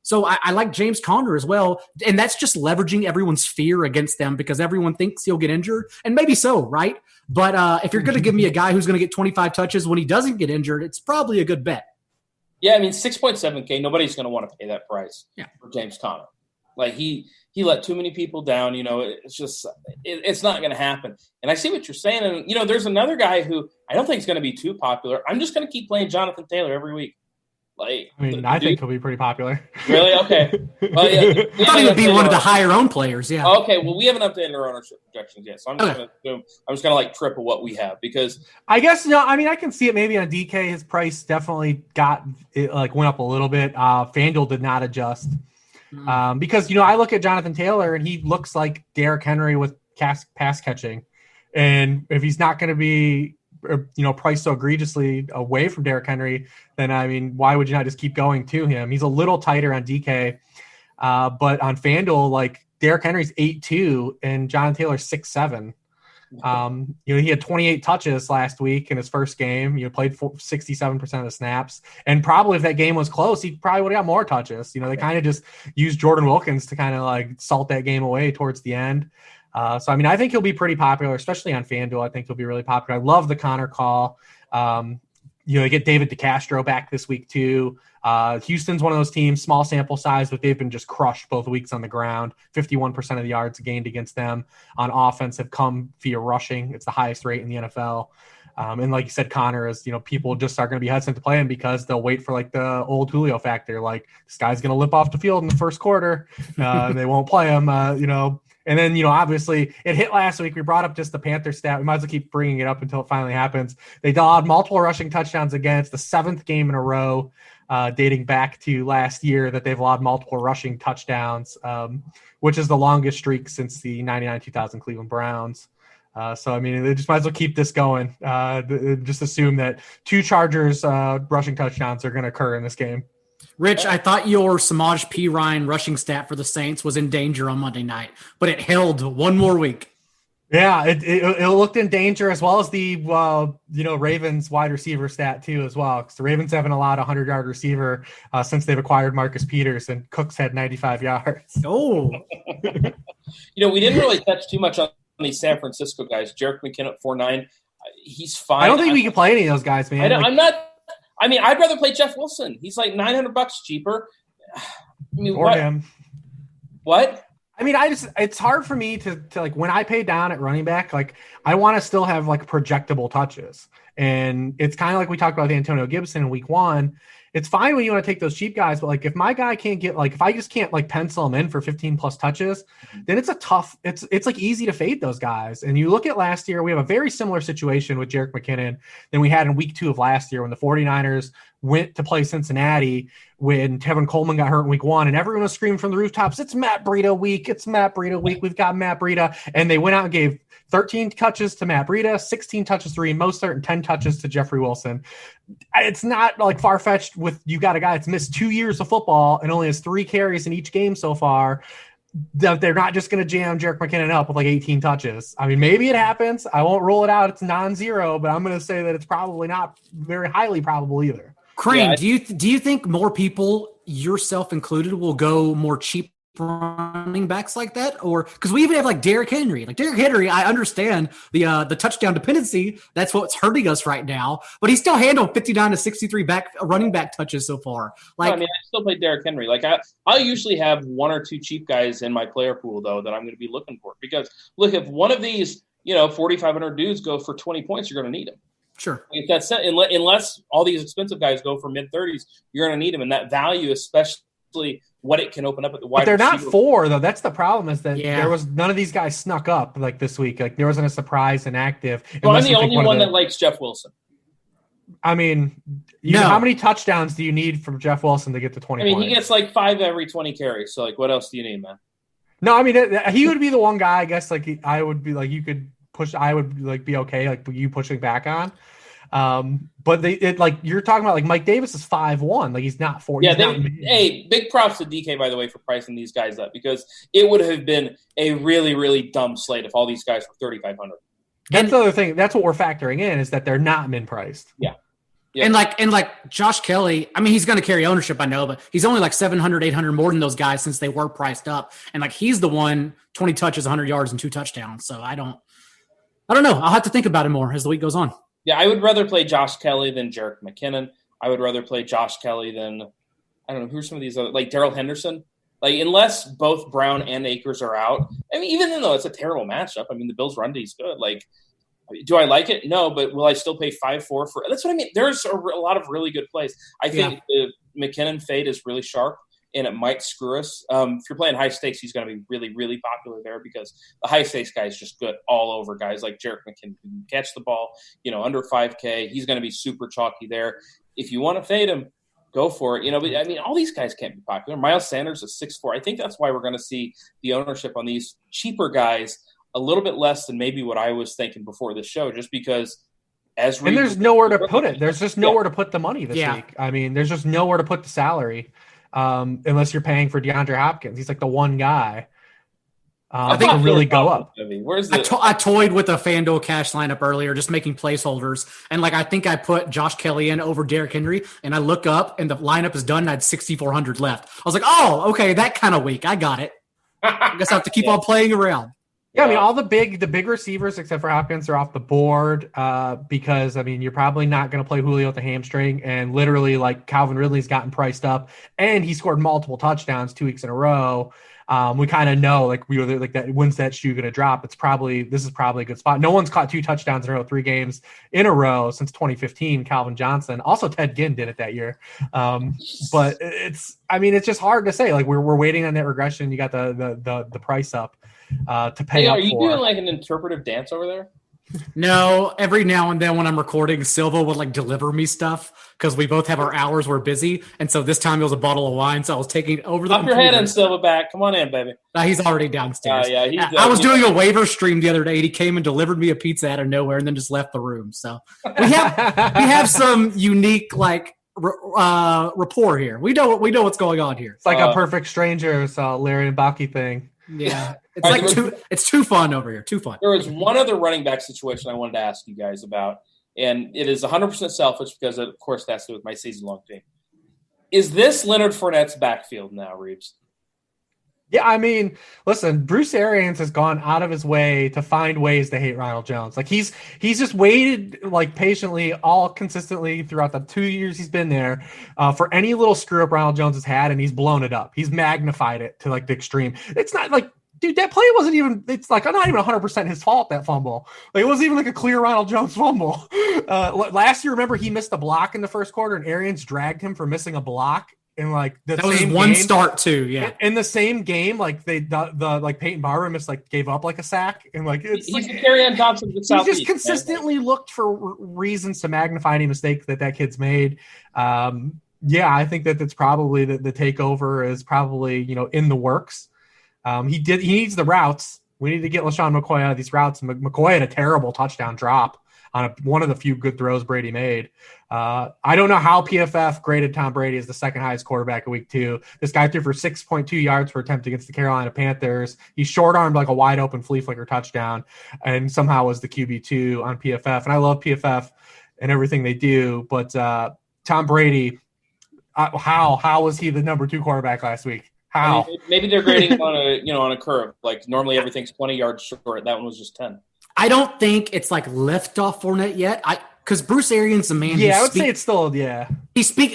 So I like James Conner as well, and that's just leveraging everyone's fear against them because everyone thinks he'll get injured, and maybe so, right? But if you're going to give me a guy who's going to get 25 touches when he doesn't get injured, it's probably a good bet. Yeah, I mean, 6.7K, nobody's going to want to pay that price for James Conner. Like, he let too many people down. It's just it's not going to happen. And I see what you're saying. And, there's another guy who I don't think is going to be too popular. I'm just going to keep playing Jonathan Taylor every week. I think he'll be pretty popular. Really? Okay. Well, yeah, I thought he would be one of the higher owned players. Yeah. Okay. Well, we haven't updated our ownership projections yet, so I'm just going to like triple what we have because I guess I can see it maybe on DK. His price definitely went up a little bit. FanDuel did not adjust because I look at Jonathan Taylor and he looks like Derrick Henry with pass catching, and if he's not going to be priced so egregiously away from Derrick Henry, then why would you not just keep going to him? He's a little tighter on DK, but on FanDuel, Derrick Henry's 8.2 and Jonathan Taylor's 6.7. He had 28 touches last week in his first game. Played 67% of the snaps, and probably if that game was close, he probably would have got more touches. They kind of just used Jordan Wilkins to kind of salt that game away towards the end. So I think he'll be pretty popular, especially on FanDuel. I think he'll be really popular. I love the Connor call. They get David DeCastro back this week too. Houston's one of those teams, small sample size, but they've been just crushed both weeks on the ground. 51% of the yards gained against them on offense have come via rushing. It's the highest rate in the NFL. And like you said, Connor is, people just are going to be hesitant to play him because they'll wait for the old Julio factor. This guy's going to lip off the field in the first quarter. They won't play him, And then, obviously it hit last week. We brought up just the Panthers stat. We might as well keep bringing it up until it finally happens. They allowed multiple rushing touchdowns again. It's the 7th game in a row, dating back to last year, that they've allowed multiple rushing touchdowns, which is the longest streak since the 99-2000 Cleveland Browns. So, I mean, they just might as well keep this going. Just assume that 2 Chargers rushing touchdowns are going to occur in this game. Rich, I thought your Samaj P. Ryan rushing stat for the Saints was in danger on Monday night, but it held one more week. Yeah, it looked in danger, as well as the Ravens wide receiver stat too, as well, because the Ravens haven't allowed a 100-yard receiver since they've acquired Marcus Peters, and Cooks had 95 yards. Oh, we didn't really touch too much on these San Francisco guys. Jerick McKinnon at 4.9, he's fine. I don't think we can play any of those guys, man. I'd rather play Jeff Wilson. He's like $900 cheaper. Him. What? I mean, it's hard for me to like, when I pay down at running back, like I want to still have like projectable touches. And it's kind of like we talked about with Antonio Gibson in week 1. It's fine when you want to take those cheap guys, but like if my guy can't get, like if I just can't like pencil him in for 15 plus touches, then it's like easy to fade those guys. And you look at last year, we have a very similar situation with Jerick McKinnon than we had in week 2 of last year when the 49ers went to play Cincinnati when Tevin Coleman got hurt in week 1, and everyone was screaming from the rooftops, it's Matt Breida week. It's Matt Breida week. We've got Matt Breida. And they went out and gave 13 touches to Matt Breida, 16 touches to Reem Mostert, and 10 touches to Jeffrey Wilson. It's not like far-fetched with you got a guy that's missed 2 years of football and only has 3 carries in each game so far. They're not just going to jam Jerick McKinnon up with like 18 touches. I mean, maybe it happens. I won't rule it out. It's non-zero, but I'm going to say that it's probably not very highly probable either. Crain, do you think more people, yourself included, will go more cheap running backs like that? Or because we even have like Derrick Henry. Like Derrick Henry, I understand the touchdown dependency. That's what's hurting us right now. But he still handled 59 to 63 running back touches so far. Like, I still play Derrick Henry. Like I usually have 1 or 2 cheap guys in my player pool though that I'm going to be looking for, because look, if one of these 4,500 dudes go for 20 points, you're going to need him. Sure. If that's unless all these expensive guys go for mid-30s, you're going to need them, and that value, especially what it can open up at the wide. But they're receiver. not 4 though. That's the problem, is that there was none of these guys snuck up like this week. Like there wasn't a surprise and active. Well, I'm the only one that likes Jeff Wilson. I mean, how many touchdowns do you need from Jeff Wilson to get to 20 points? He gets like 5 every 20 carries. So like, what else do you need, man? No, I mean, he would be the one guy, I guess, like I would be like, you could push, I would like be okay, like you pushing back on. But you're talking about like Mike Davis is 5'1", like he's not 4. Yeah, hey, big props to DK, by the way, for pricing these guys up, because it would have been a really, really dumb slate if all these guys were 3,500. That's the other thing. That's what we're factoring in, is that they're not min priced. Yeah. And like Josh Kelly, I mean, he's going to carry ownership, I know, but he's only like 700, 800 more than those guys since they were priced up. And like, he's the one 20 touches, 100 yards, and 2 touchdowns. So I don't know. I'll have to think about it more as the week goes on. Yeah, I would rather play Josh Kelly than Jerick McKinnon. I would rather play Josh Kelly than, I don't know, who's some of these other, like Darrell Henderson. Like, unless both Brown and Akers are out. I mean, even though it's a terrible matchup, I mean, the Bills' run D is good. Like, do I like it? No, but will I still pay 5-4 for – that's what I mean. There's a lot of really good plays. I think the McKinnon fade is really sharp, and it might screw us. If you're playing high stakes, he's going to be really, really popular there, because the high stakes guy is just good all over. Guys like Jerick McKinnon can catch the ball, under 5K. He's going to be super chalky there. If you want to fade him, go for it. But I mean, all these guys can't be popular. Miles Sanders is 6'4". I think that's why we're going to see the ownership on these cheaper guys a little bit less than maybe what I was thinking before the show, just because and there's nowhere to put it. There's just nowhere to put the money this week. I mean, there's just nowhere to put the salary. Unless you're paying for DeAndre Hopkins. He's like the one guy I think to really go up. I toyed with a FanDuel cash lineup earlier, just making placeholders. And I think I put Josh Kelly in over Derrick Henry, and I look up and the lineup is done and I had 6,400 left. I was like, oh, okay, that kind of week. I got it. I guess I have to keep on playing around. Yeah, I mean, all the big receivers except for Hopkins are off the board because, I mean, you're probably not going to play Julio with the hamstring, and literally, like, Calvin Ridley's gotten priced up, and he scored multiple touchdowns 2 weeks in a row. we kind of know like we were like that. When's that shoe going to drop? This is probably a good spot. No one's caught 2 touchdowns in a row, 3 games in a row since 2015. Calvin Johnson, also Ted Ginn did it that year. But it's just hard to say. Like we're waiting on that regression. You got the price up to pay. Are you doing like an interpretive dance over there? No, every now and then when I'm recording, Silva would like deliver me stuff because we both have our hours. We're busy, and so this time it was a bottle of wine. So I was taking it over the. Pop your head in, Silva. Back. Come on in, baby. He's already downstairs. Yeah, I was doing a waiver stream the other day. And he came and delivered me a pizza out of nowhere, and then just left the room. So we have some unique like rapport here. We know what's going on here. It's like a perfect stranger. So Larry and Baki thing. Yeah, it's too fun over here. Too fun. There was one other running back situation I wanted to ask you guys about, and it is 100% selfish because, of course, that's with my season-long team. Is this Leonard Fournette's backfield now, Reeves? Yeah, I mean, listen, Bruce Arians has gone out of his way to find ways to hate Ronald Jones. Like he's just waited like patiently, all consistently throughout the 2 years he's been there for any little screw up Ronald Jones has had, and he's blown it up. He's magnified it to like the extreme. It's not like, dude, that play wasn't even. It's like not even 100% his fault. That fumble, like it wasn't even like a clear Ronald Jones fumble. Last year, remember he missed a block in the first quarter, and Arians dragged him for missing a block. In like that was one start too, yeah. In the same game, like the like Peyton Barber gave up like a sack, and like it's he's like Carry-On Johnson. He just consistently looked for reasons to magnify any mistake that kid's made. Yeah, I think that's probably the takeover is probably in the works. He needs the routes. We need to get LaShawn McCoy out of these routes. McCoy had a terrible touchdown drop on one of the few good throws Brady made. I don't know how PFF graded Tom Brady as the second highest quarterback in week 2. This guy threw for 6.2 yards per attempt against the Carolina Panthers. He short-armed like a wide-open flea flicker touchdown and somehow was the QB2 on PFF. And I love PFF and everything they do, but Tom Brady, how was he the number 2 quarterback last week? How? I mean, maybe they're grading on a curve. Like normally everything's 20 yards short. That one was just 10. I don't think it's like lift off Fournette yet. Because Bruce Arians, the man. Yeah, I would say it's still, yeah.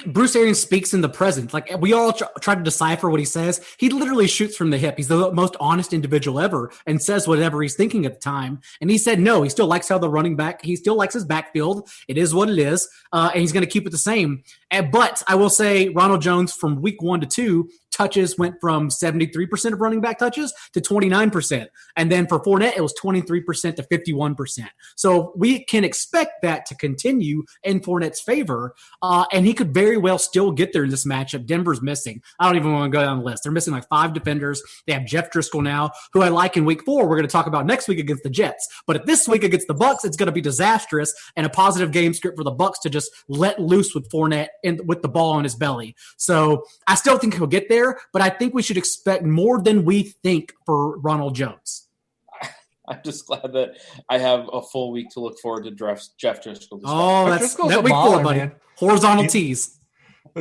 Bruce Arians speaks in the present. Like we all try to decipher what he says. He literally shoots from the hip. He's the most honest individual ever and says whatever he's thinking at the time. And he said, no, he still likes how the running back, he still likes his backfield. It is what it is. And he's going to keep it the same. But I will say Ronald Jones from week 1 to 2, touches went from 73% of running back touches to 29%. And then for Fournette, it was 23% to 51%. So we can expect that to continue in Fournette's favor. And he could very well still get there in this matchup. Denver's missing. I don't even want to go down the list. They're missing like 5 defenders. They have Jeff Driscoll now, who I like in week 4. We're going to talk about next week against the Jets. But if this week against the Bucs, it's going to be disastrous and a positive game script for the Bucs to just let loose with Fournette and with the ball in his belly. So I still think he'll get there, but I think we should expect more than we think for Ronald Jones. I'm just glad that I have a full week to look forward to Jeff Driscoll. That's that week 4, buddy. Man. Horizontal tees.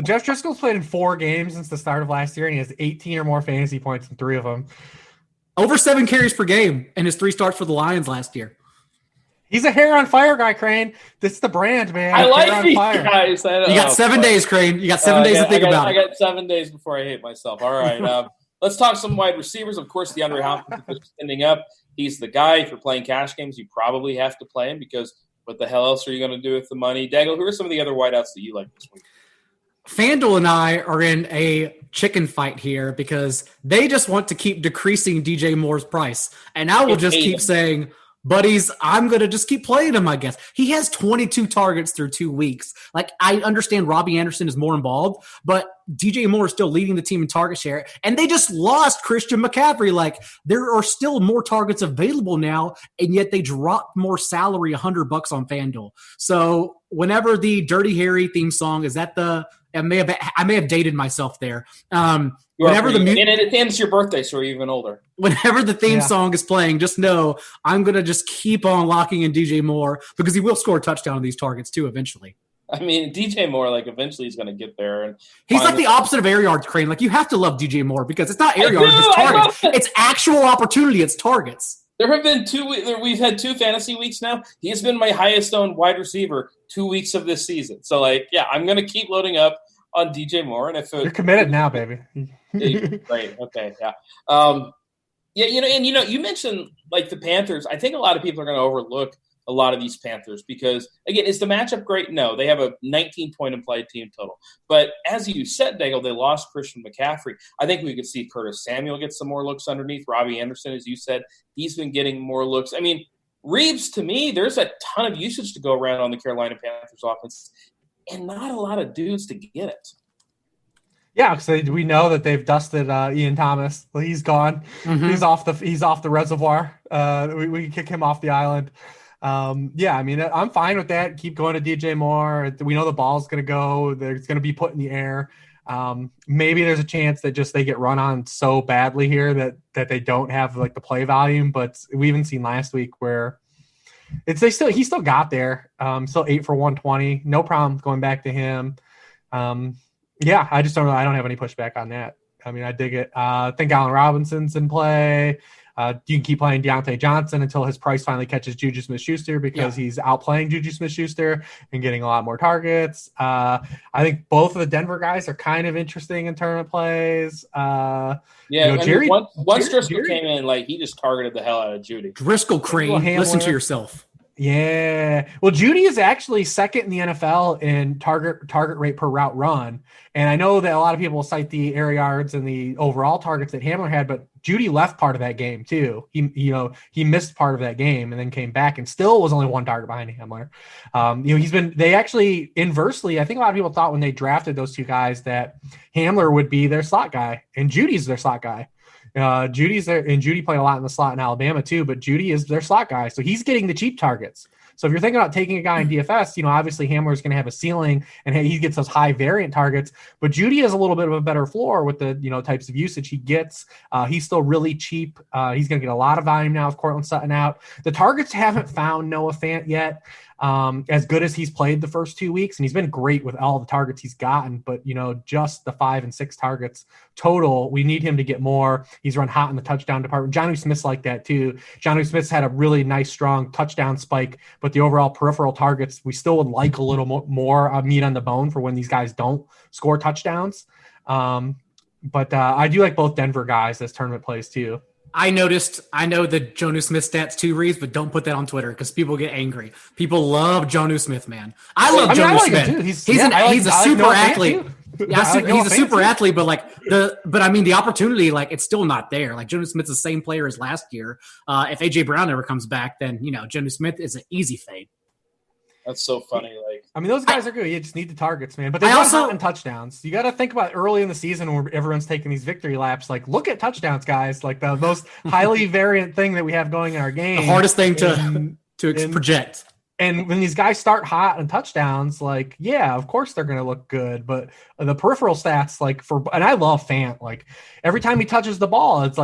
Jeff Driscoll's played in 4 games since the start of last year, and he has 18 or more fantasy points in 3 of them. Over 7 carries per game in his 3 starts for the Lions last year. He's a hair on fire guy, Crain. This is the brand, man. I like these guys. You got 7 days, Crain. You got 7 days to think about it. I got 7 days before I hate myself. All right. Let's talk some wide receivers. Of course, DeAndre Hopkins is ending up. He's the guy. If you're playing cash games, you probably have to play him because what the hell else are you going to do with the money? Daigle, who are some of the other wideouts that you like this week? FanDuel and I are in a chicken fight here because they just want to keep decreasing DJ Moore's price. And I will just keep saying, buddies, I'm going to just keep playing him, I guess. He has 22 targets through 2 weeks. Like, I understand Robbie Anderson is more involved, but DJ Moore is still leading the team in target share. And they just lost Christian McCaffrey. Like, there are still more targets available now, and yet they dropped more salary, $100 on FanDuel. So whenever the Dirty Harry theme song, is that the – I may have dated myself there. Whenever it's your birthday, so you're even older. Whenever the theme song is playing, just know I'm going to just keep on locking in DJ Moore because he will score a touchdown on these targets too eventually. I mean, DJ Moore, like, eventually he's going to get there. And he's like the opposite of air yards, Crain. Like, you have to love DJ Moore because it's not air yards, it's targets. It's actual opportunity, it's targets. There have been we've had 2 fantasy weeks now. He has been my highest owned wide receiver 2 weeks of this season. So, like, yeah, I'm going to keep loading up on DJ Moore, and if you're committed now, baby. Right. Okay. Yeah. Yeah. You mentioned like the Panthers. I think a lot of people are going to overlook a lot of these Panthers because, again, is the matchup great? No, they have a 19-point implied team total. But as you said, Daigle, they lost Christian McCaffrey. I think we could see Curtis Samuel get some more looks underneath. Robbie Anderson, as you said, he's been getting more looks. I mean, Reeves, to me, there's a ton of usage to go around on the Carolina Panthers offense and not a lot of dudes to get it. Yeah, because we know that they've dusted Ian Thomas. He's gone. Mm-hmm. He's off the reservoir. We can kick him off the island. Yeah, I mean, I'm fine with that. Keep going to DJ Moore. We know the ball's going to go. There's going to be put in the air. Maybe there's a chance that just they get run on so badly here that they don't have like the play volume. But we even seen last week where he still got there. Still 8 for 120. No problem going back to him. Yeah, I just don't know. I don't have any pushback on that. I mean, I dig it. I think Allen Robinson's in play. You can keep playing Deontay Johnson until his price finally catches Juju Smith-Schuster because he's outplaying Juju Smith-Schuster and getting a lot more targets. I think both of the Denver guys are kind of interesting in tournament plays. Once Driscoll came in, like he just targeted the hell out of Judy. Driscoll, Crain, listen to yourself. Yeah. Well, Judy is actually second in the NFL in target rate per route run. And I know that a lot of people cite the air yards and the overall targets that Hamler had, but Judy left part of that game too. He missed part of that game and then came back and still was only one target behind Hamler. They actually inversely, I think a lot of people thought when they drafted those two guys that Hamler would be their slot guy and Judy's their slot guy. Judy's there, and Judy played a lot in the slot in Alabama too, but Judy is their slot guy. So he's getting the cheap targets. So if you're thinking about taking a guy in DFS, obviously Hamler is going to have a ceiling and he gets those high variant targets, but Judy has a little bit of a better floor with the, types of usage he gets. He's still really cheap. He's going to get a lot of volume now with Cortland Sutton out. The targets haven't found Noah Fant yet. As good as he's played the first 2 weeks, and he's been great with all the targets he's gotten, but just the 5 and 6 targets total, we need him to get more. He's run hot in the touchdown department. Jonnu Smith's like that too. Jonnu Smith's had a really nice, strong touchdown spike, but the overall peripheral targets, we still would like a little more meat on the bone for when these guys don't score touchdowns. But I do like both Denver guys as tournament plays too. I know the Jonnu Smith stats too, Reeves, but don't put that on Twitter because people get angry. People love Jonnu Smith, man. I love Jonnu Smith. He's a super athlete. Yeah, he's a super athlete, but the opportunity, it's still not there. Like Jonnu Smith's the same player as last year. If AJ Brown ever comes back, then Jonnu Smith is an easy fade. That's so funny. Those guys are good. You just need the targets, man. But they also in touchdowns. You got to think about early in the season where everyone's taking these victory laps. Look at touchdowns, guys. The most highly variant thing that we have going in our game. The hardest thing to project. And when these guys start hot and touchdowns, of course they're going to look good. But the peripheral stats, and I love Fant. Every time he touches the ball, it's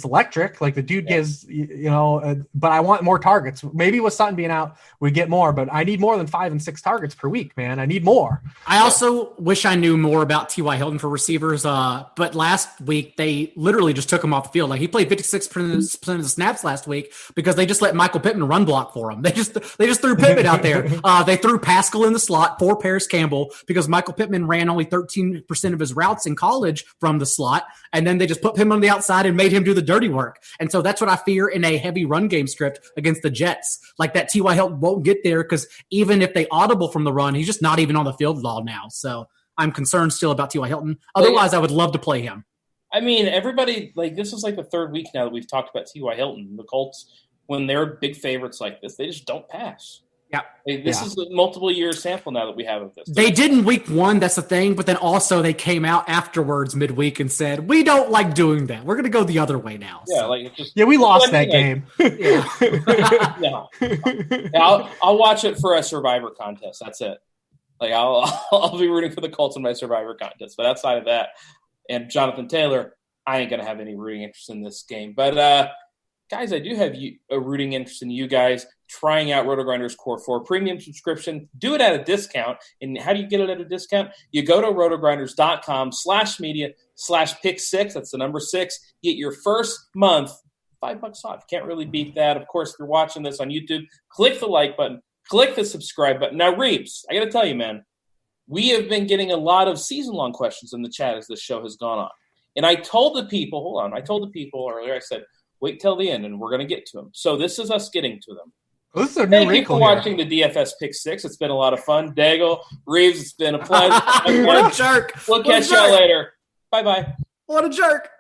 electric. The dude gives, but I want more targets. Maybe with Sutton being out, we get more. But I need more than 5 and 6 targets per week, man. I need more. I also wish I knew more about T.Y. Hilton for receivers. But last week they literally just took him off the field. He played 56% of the snaps last week because they just let Michael Pittman run block for him. They just threw Pittman out there. They threw Pascal in the slot for Paris Campbell because Michael Pittman ran only 13% of his routes in college from the slot. And then they just put him on the outside and made him do the dirty work. And so that's what I fear in a heavy run game script against the Jets. That T.Y. Hilton won't get there because even if they audible from the run, he's just not even on the field at all now. So I'm concerned still about T.Y. Hilton. Otherwise, I would love to play him. I mean, everybody, this is the third week now that we've talked about T.Y. Hilton. The Colts, when they're big favorites like this, they just don't pass. Yeah. This is a multiple-year sample now that we have of this. They did in week 1, that's the thing, but then also they came out afterwards midweek and said, we don't like doing that. We're going to go the other way now. Yeah, we lost that game. I'll watch it for a Survivor contest. That's it. I'll be rooting for the Colts in my Survivor contest. But outside of that, and Jonathan Taylor, I ain't going to have any rooting interest in this game. But, guys, I do have a rooting interest in you guys trying out RotoGrinders Core4 Premium subscription. Do it at a discount. And how do you get it at a discount? You go to rotogrinders.com/media/pick6. That's the number 6. Get your first month $5 off. Can't really beat that. Of course, if you're watching this on YouTube, click the like button, click the subscribe button. Now, Reeves, I got to tell you, man, we have been getting a lot of season-long questions in the chat as this show has gone on. And I told the people earlier, I said, wait till the end, and we're going to get to them. So this is us getting to them. Well, this is a new Thank you wrinkle for here. watching the DFS Pick 6. It's been a lot of fun. Daigle, Reeves, it's been a pleasure. What a jerk. We'll catch y'all later. Bye-bye. What a jerk.